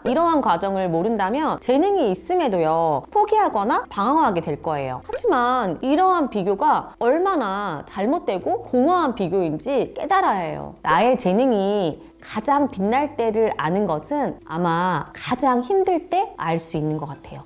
이러한 과정을 모른다면 재능이 있음에도요, 포기하거나 방황하게 될 거예요. 하지만 이러한 비교가 얼마나 잘못되고 공허한 비교인지 깨달아야 해요. 나의 재능이 가장 빛날 때를 아는 것은 아마 가장 힘들 때 알 수 있는 것 같아요.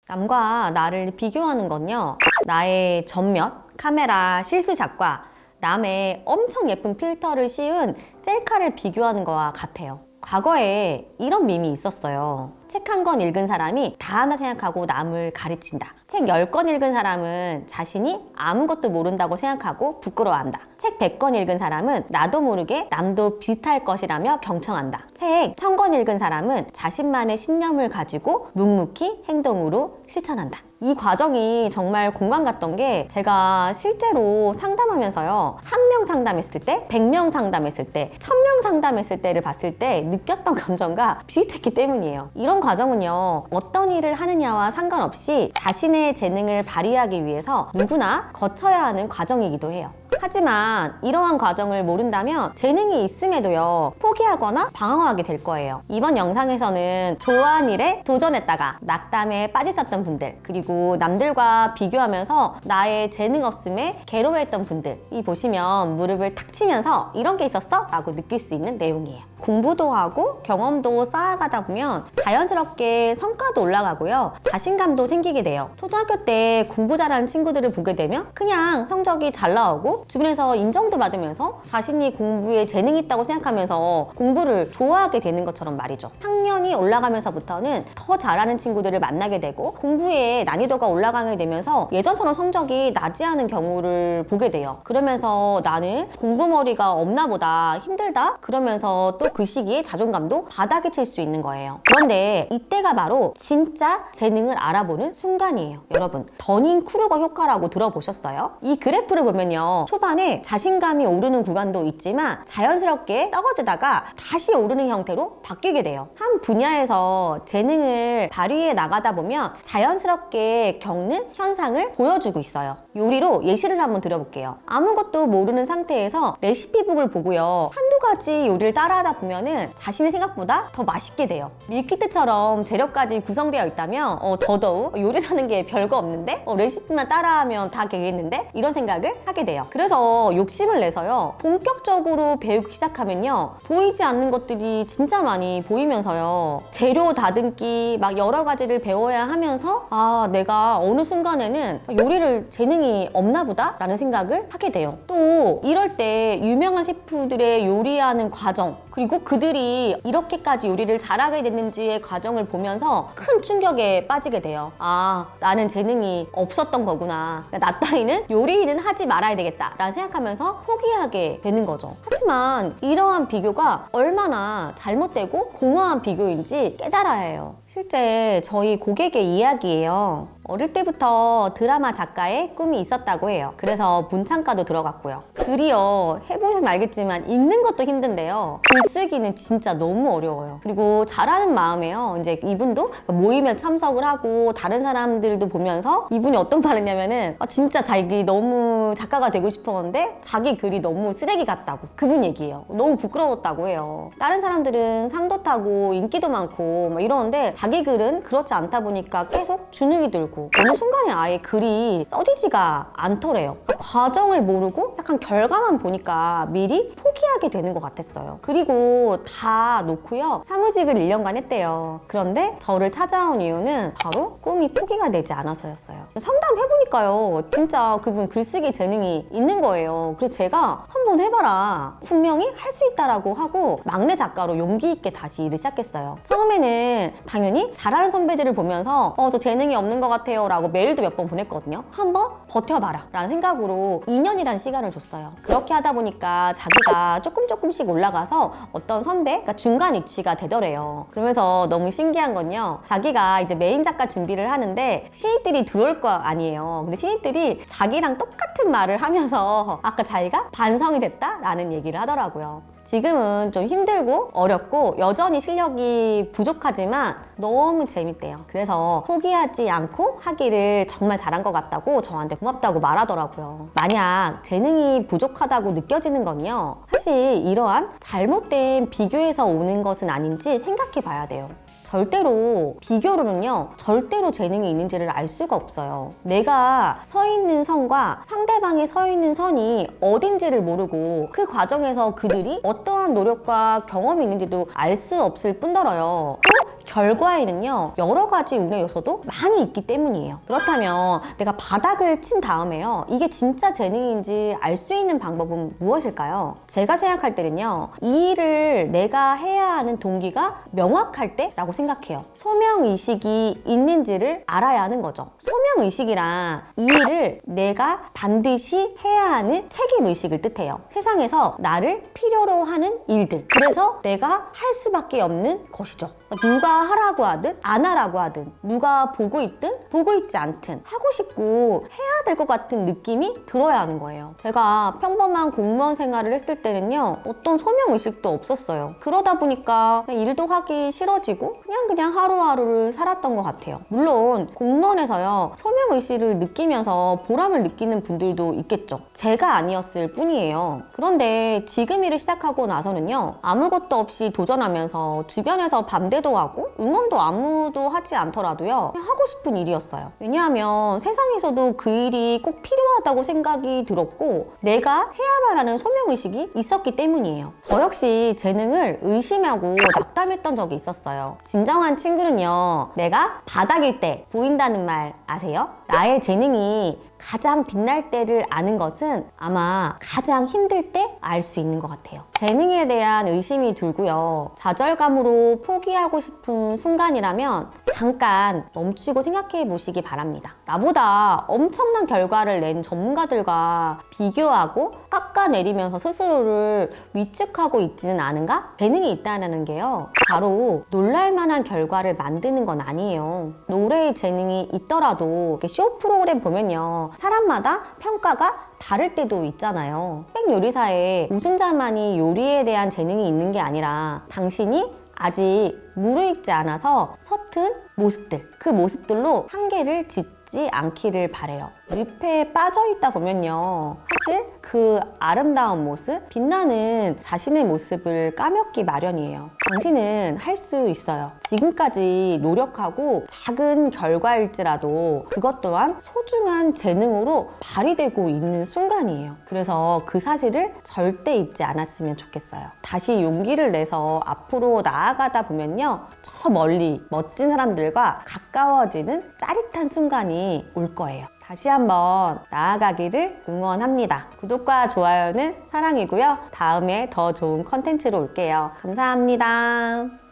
남과 나를 비교하는 건요, 나의 전면, 카메라, 실수작과 남의 엄청 예쁜 필터를 씌운 셀카를 비교하는 거와 같아요. 과거에 이런 밈이 있었어요. 책 한 권 읽은 사람이 다 하나 생각하고 남을 가르친다. 책 10권 읽은 사람은 자신이 아무것도 모른다고 생각하고 부끄러워한다. 책 100권 읽은 사람은 나도 모르게 남도 비슷할 것이라며 경청한다. 책 1000권 읽은 사람은 자신만의 신념을 가지고 묵묵히 행동으로 실천한다. 이 과정이 정말 공감 갔던 게, 제가 실제로 상담하면서요, 1명 상담했을 때, 100명 상담했을 때, 1000명 상담했을 때를 봤을 때 느꼈던 감정과 비슷했기 때문이에요. 이런 과정은요, 어떤 일을 하느냐와 상관없이 자신의 재능을 발휘하기 위해서 누구나 거쳐야 하는 과정이기도 해요. 하지만 이러한 과정을 모른다면 재능이 있음에도요, 포기하거나 방황하게 될 거예요. 이번 영상에서는 좋아하는 일에 도전했다가 낙담에 빠지셨던 분들, 그리고 남들과 비교하면서 나의 재능 없음에 괴로워했던 분들, 이 보시면 무릎을 탁 치면서 이런 게 있었어? 라고 느낄 수 있는 내용이에요. 공부도 하고 경험도 쌓아가다 보면 자연스럽게 성과도 올라가고요, 자신감도 생기게 돼요. 초등학교 때 공부 잘하는 친구들을 보게 되면 그냥 성적이 잘 나오고 주변에서 인정도 받으면서 자신이 공부에 재능이 있다고 생각하면서 공부를 좋아하게 되는 것처럼 말이죠. 학년이 올라가면서부터는 더 잘하는 친구들을 만나게 되고 공부의 난이도가 올라가게 되면서 예전처럼 성적이 나지 않은 경우를 보게 돼요. 그러면서 나는 공부머리가 없나 보다, 힘들다, 그러면서 또 그 시기에 자존감도 바닥에 칠 수 있는 거예요. 그런데 이때가 바로 진짜 재능을 알아보는 순간이에요. 여러분, 더닝크루거 효과라고 들어보셨어요? 이 그래프를 보면요, 초반에 자신감이 오르는 구간도 있지만 자연스럽게 떨어지다가 다시 오르는 형태로 바뀌게 돼요. 한 분야에서 재능을 발휘해 나가다 보면 자연스럽게 겪는 현상을 보여주고 있어요. 요리로 예시를 한번 드려볼게요. 아무것도 모르는 상태에서 레시피북을 보고요, 한두 가지 요리를 따라하다 보면은 자신의 생각보다 더 맛있게 돼요. 밀키트처럼 재료까지 구성되어 있다면 더더욱 요리라는 게 별거 없는데 레시피만 따라하면 다 되겠는데, 이런 생각을 하게 돼요. 그래서 욕심을 내서요, 본격적으로 배우기 시작하면요, 보이지 않는 것들이 진짜 많이 보이면서요, 재료 다듬기 막 여러 가지를 배워야 하면서 내가 어느 순간에는 요리를 재능이 없나 보다 라는 생각을 하게 돼요. 또 이럴 때 유명한 셰프들의 요리하는 과정, 그리고 그들이 이렇게까지 요리를 잘하게 됐는지의 과정을 보면서 큰 충격에 빠지게 돼요. 나는 재능이 없었던 거구나, 나 따위는 요리는 하지 말아야 되겠다 라는 생각하면서 포기하게 되는 거죠. 하지만 이러한 비교가 얼마나 잘못되고 공허한 비교인지 깨달아야 해요. 실제 저희 고객의 이야기예요. 어릴 때부터 드라마 작가의 꿈이 있었다고 해요. 그래서 문창과도 들어갔고요. 글이요, 해보시면 알겠지만 읽는 것도 힘든데요, 글쓰기는 진짜 너무 어려워요. 그리고 잘하는 마음에요, 이제 이분도 모임에 참석을 하고 다른 사람들도 보면서 이분이 어떤 말을 했냐면은 진짜 자기 너무 작가가 되고 싶었는데 자기 글이 너무 쓰레기 같다고, 그분 얘기예요. 너무 부끄러웠다고 해요. 다른 사람들은 상도 타고 인기도 많고 막 이러는데 자기 글은 그렇지 않다 보니까 계속 주눅이 들고 어느 순간에 아예 글이 써지지가 않더래요. 과정을 모르고 약간 결과만 보니까 미리 포기하게 되는 것 같았어요. 그리고 다 놓고요, 사무직을 1년간 했대요. 그런데 저를 찾아온 이유는 바로 꿈이 포기가 되지 않아서였어요. 상담해보니까요, 진짜 그분 글쓰기 재능이 있는 거예요. 그래서 제가 한번 해봐라, 분명히 할 수 있다라고 하고 막내 작가로 용기 있게 다시 일을 시작했어요. 처음에는 당연히 잘하는 선배들을 보면서 저 재능이 없는 것 같아요 라고 메일도 몇 번 보냈거든요. 한번 버텨봐라 라는 생각으로 2년이라는 시간을 줬어요. 그렇게 하다 보니까 자기가 조금씩 올라가서 어떤 선배, 그러니까 중간 위치가 되더래요. 그러면서 너무 신기한 건요, 자기가 이제 메인 작가 준비를 하는데 신입들이 들어올 거 아니에요. 근데 신입들이 자기랑 똑같은 말을 하면서 아까 자기가 반성이 됐다라는 얘기를 하더라고요. 지금은 좀 힘들고 어렵고 여전히 실력이 부족하지만 너무 재밌대요. 그래서 포기하지 않고 하기를 정말 잘한 것 같다고 저한테 고맙다고 말하더라고요. 만약 재능이 부족하다고 느껴지는 건요, 사실 이러한 잘못된 비교에서 오는 것은 아닌지 생각해 봐야 돼요. 절대로 비교로는요, 절대로 재능이 있는지를 알 수가 없어요. 내가 서 있는 선과 상대방이 서 있는 선이 어딘지를 모르고 그 과정에서 그들이 어떠한 노력과 경험이 있는지도 알 수 없을 뿐더러요. 또 결과에는요, 여러 가지 운의 요소도 많이 있기 때문이에요. 그렇다면 내가 바닥을 친 다음에요, 이게 진짜 재능인지 알 수 있는 방법은 무엇일까요? 제가 생각할 때는요, 이 일을 내가 해야 하는 동기가 명확할 때라고 생각해요. 소명의식이 있는지를 알아야 하는 거죠. 소명의식이란 이 일을 내가 반드시 해야 하는 책임의식을 뜻해요. 세상에서 나를 필요로 하는 일들, 그래서 내가 할 수밖에 없는 것이죠. 누가 하라고 하든 안 하라고 하든, 누가 보고 있든 보고 있지 않든 하고 싶고 해야 될 것 같은 느낌이 들어야 하는 거예요. 제가 평범한 공무원 생활을 했을 때는요, 어떤 소명의식도 없었어요. 그러다 보니까 그냥 일도 하기 싫어지고 그냥 하루하루를 살았던 것 같아요. 물론 공무원에서요, 소명의식을 느끼면서 보람을 느끼는 분들도 있겠죠. 제가 아니었을 뿐이에요. 그런데 지금 일을 시작하고 나서는요, 아무것도 없이 도전하면서 주변에서 반대도 하고 응원도 아무도 하지 않더라도요, 그냥 하고 싶은 일이었어요. 왜냐하면 세상에서도 그 일이 꼭 필요하다고 생각이 들었고 내가 해야만 하는 소명의식이 있었기 때문이에요. 저 역시 재능을 의심하고 낙담했던 적이 있었어요. 진정한 친구는요, 내가 바닥일 때 보인다는 말 아세요? 나의 재능이 가장 빛날 때를 아는 것은 아마 가장 힘들 때 알 수 있는 것 같아요. 재능에 대한 의심이 들고요, 좌절감으로 포기하고 싶은 순간이라면 잠깐 멈추고 생각해 보시기 바랍니다. 나보다 엄청난 결과를 낸 전문가들과 비교하고 깎아내리면서 스스로를 위축하고 있지는 않은가? 재능이 있다는 게요, 바로 놀랄만한 결과를 만드는 건 아니에요. 노래의 재능이 있더라도 쇼 프로그램 보면요, 사람마다 평가가 다를 때도 있잖아요. 흑백 요리사의 우승자만이 요리에 대한 재능이 있는 게 아니라 당신이 아직 무르익지 않아서 서툰 모습들, 그 모습들로 한계를 짓지 않기를 바래요. 늪에 빠져있다 보면요, 사실 그 아름다운 모습, 빛나는 자신의 모습을 까먹기 마련이에요. 당신은 할 수 있어요. 지금까지 노력하고 작은 결과일지라도 그것 또한 소중한 재능으로 발휘되고 있는 순간이에요. 그래서 그 사실을 절대 잊지 않았으면 좋겠어요. 다시 용기를 내서 앞으로 나아가다 보면요, 저 멀리 멋진 사람들과 가까워지는 짜릿한 순간이 올 거예요. 다시 한번 나아가기를 응원합니다. 구독과 좋아요는 사랑이고요. 다음에 더 좋은 컨텐츠로 올게요. 감사합니다.